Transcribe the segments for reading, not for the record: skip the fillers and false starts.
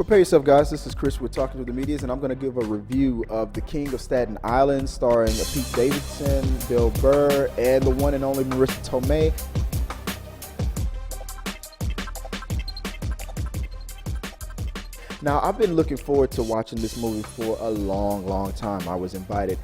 Prepare yourself, guys. This is Chris with Talking to the Medias, and I'm going to give a review of The King of Staten Island, starring Pete Davidson, Bill Burr, and the one and only Marissa Tomei. Now, I've been looking forward to watching this movie for a long time. I was invited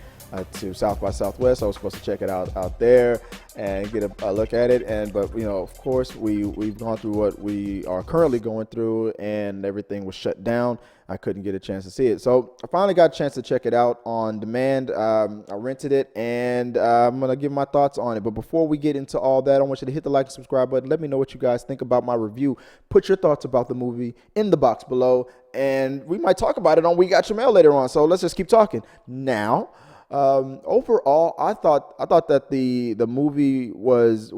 to South by Southwest. I was supposed to check it out there and get a look at it. But of course, we've gone through what we are currently going through, and everything was shut down. I couldn't get a chance to see it, so I finally got a chance to check it out on demand. I rented it, and I'm gonna give my thoughts on it. But before we get into all that, I want you to hit the like and subscribe button. Let me know what you guys think about my review. Put your thoughts about the movie in the box below, and we might talk about it on We Got Your Mail later on. So let's just keep talking now. Overall, I thought that the movie was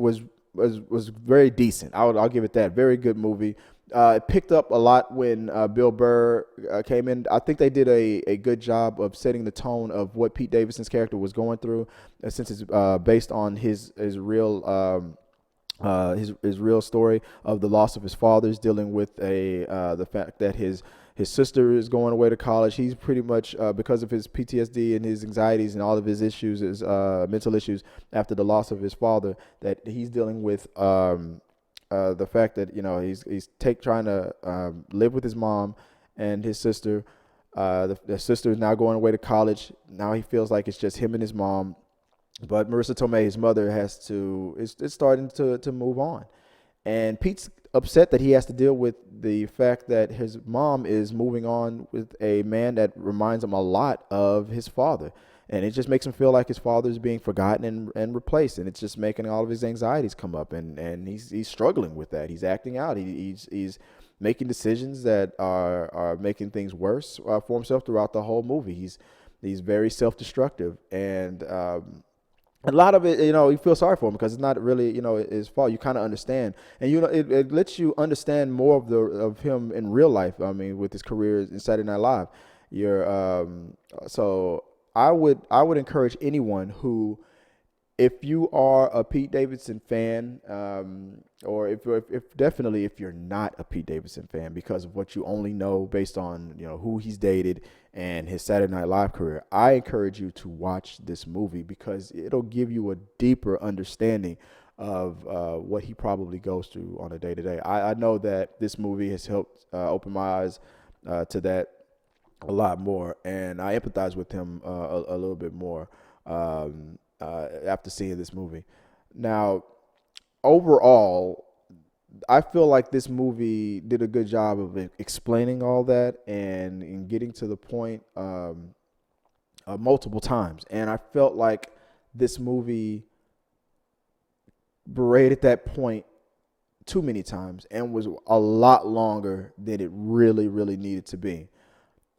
very decent. I'll give it that. Very good movie. It picked up a lot when Bill Burr came in. I think they did a good job of setting the tone of what Pete Davidson's character was going through, since it's based on his real his real story of the loss of his father's, dealing with the fact that his sister is going away to college. He's pretty much, because of his PTSD and his anxieties and all of his issues, his mental issues after the loss of his father, that he's dealing with the fact that he's trying to live with his mom and his sister. The sister is now going away to college. Now he feels like it's just him and his mom. But Marissa Tomei, his mother, is starting to move on. And Pete's upset that he has to deal with the fact that his mom is moving on with a man that reminds him a lot of his father. And it just makes him feel like his father is being forgotten and replaced. And it's just making all of his anxieties come up. And he's struggling with that. He's acting out. He's making decisions that are making things worse for himself throughout the whole movie. He's very self-destructive. And a lot of it, you feel sorry for him because it's not really, his fault. You kind of understand, and it lets you understand more of him in real life. I mean, with his career in Saturday Night Live, so I would encourage anyone who, if you are a Pete Davidson fan, or if definitely if you're not a Pete Davidson fan because of what you only know based on who he's dated and his Saturday Night Live career, I encourage you to watch this movie because it'll give you a deeper understanding of what he probably goes through on a day-to-day. I know that this movie has helped open my eyes to that a lot more, and I empathize with him a little bit more after seeing this movie. Now, overall, I feel like this movie did a good job of explaining all that and getting to the point multiple times. And I felt like this movie berated that point too many times and was a lot longer than it really needed to be.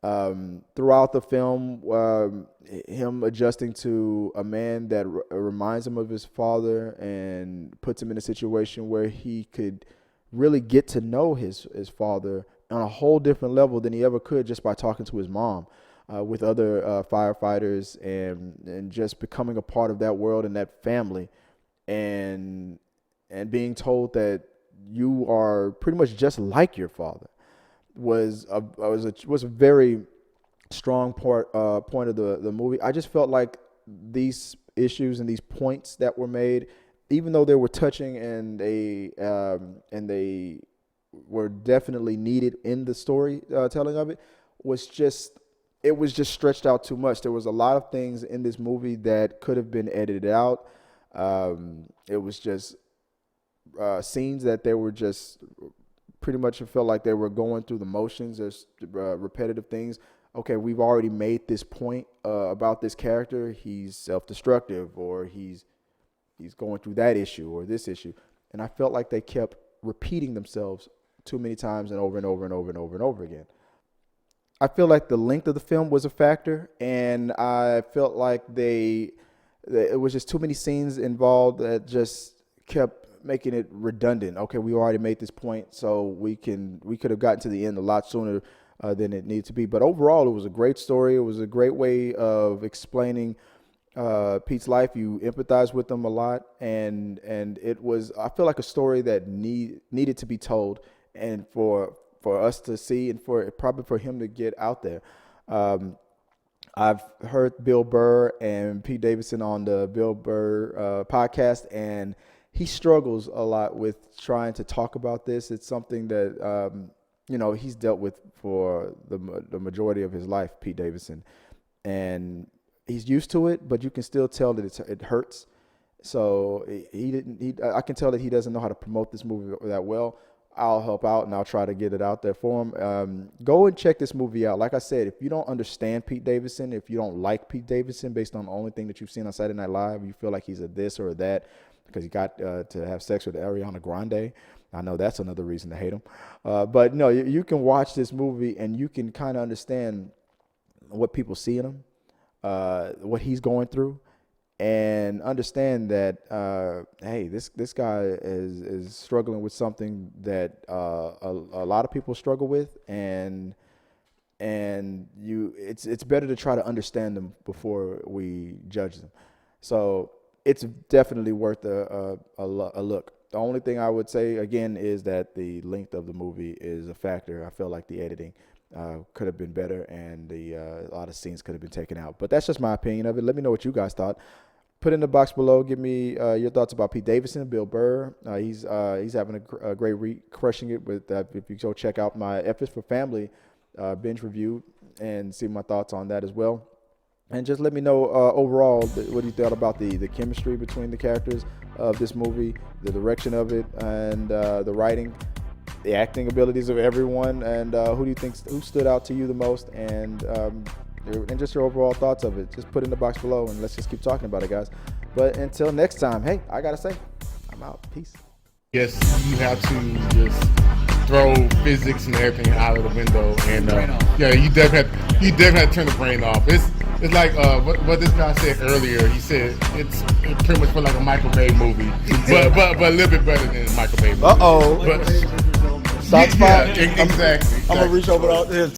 Throughout the film, him adjusting to a man that reminds him of his father and puts him in a situation where he could really get to know his father on a whole different level than he ever could just by talking to his mom, with other firefighters, and just becoming a part of that world and that family, and being told that you are pretty much just like your father. Was a very strong point of the movie. I just felt like these issues and these points that were made, even though they were touching and they were definitely needed in the story telling of it, was just stretched out too much. There was a lot of things in this movie that could have been edited out. It was just scenes that they were just pretty much, it felt like they were going through the motions. There's repetitive things. Okay, we've already made this point about this character. He's self-destructive, or he's going through that issue or this issue. And I felt like they kept repeating themselves too many times and over and over and over and over and over again. I feel like the length of the film was a factor, and I felt like it was just too many scenes involved that just kept making it redundant. Okay, we already made this point, so we could have gotten to the end a lot sooner than it needed to be. But overall, it was a great story. It was a great way of explaining Pete's life. You empathize with him a lot, and it was, I feel like, a story that needed to be told, and for for us to see, and for probably for him to get out there. I've heard Bill Burr and Pete Davidson on the Bill Burr podcast, and he struggles a lot with trying to talk about this. It's something that he's dealt with for the majority of his life, Pete Davidson, and he's used to it. But you can still tell that it hurts. So I can tell that he doesn't know how to promote this movie that well. I'll help out and I'll try to get it out there for him. Go and check this movie out. Like I said, if you don't understand Pete Davidson, if you don't like Pete Davidson based on the only thing that you've seen on Saturday Night Live, you feel like he's a this or a that because he got to have sex with Ariana Grande. I know that's another reason to hate him. But no, you can watch this movie and you can kind of understand what people see in him, what he's going through. And understand that, hey, this guy is struggling with something that a lot of people struggle with, and it's better to try to understand them before we judge them. So it's definitely worth a look. The only thing I would say again is that the length of the movie is a factor. I feel like the editing could have been better, and a lot of scenes could have been taken out. But that's just my opinion of it. Let me know what you guys thought. Put in the box below. Give me your thoughts about Pete Davidson, Bill Burr. He's having a great week, crushing it with. If you go check out my F is for Family binge review and see my thoughts on that as well. And just let me know overall what you thought about the chemistry between the characters of this movie, the direction of it, and the writing, the acting abilities of everyone, and who stood out to you the most, and just your overall thoughts of it. Just put it in the box below, and let's just keep talking about it, guys. But until next time, hey, I gotta say, I'm out. Peace. Yes, you have to just throw physics and everything out of the window, and you definitely have to turn the brain off. It's like what this guy said earlier. He said it's pretty much like a Michael Bay movie, but a little bit better than a Michael Bay movie. Soft spot. Yeah, exactly. I'm gonna reach over all this.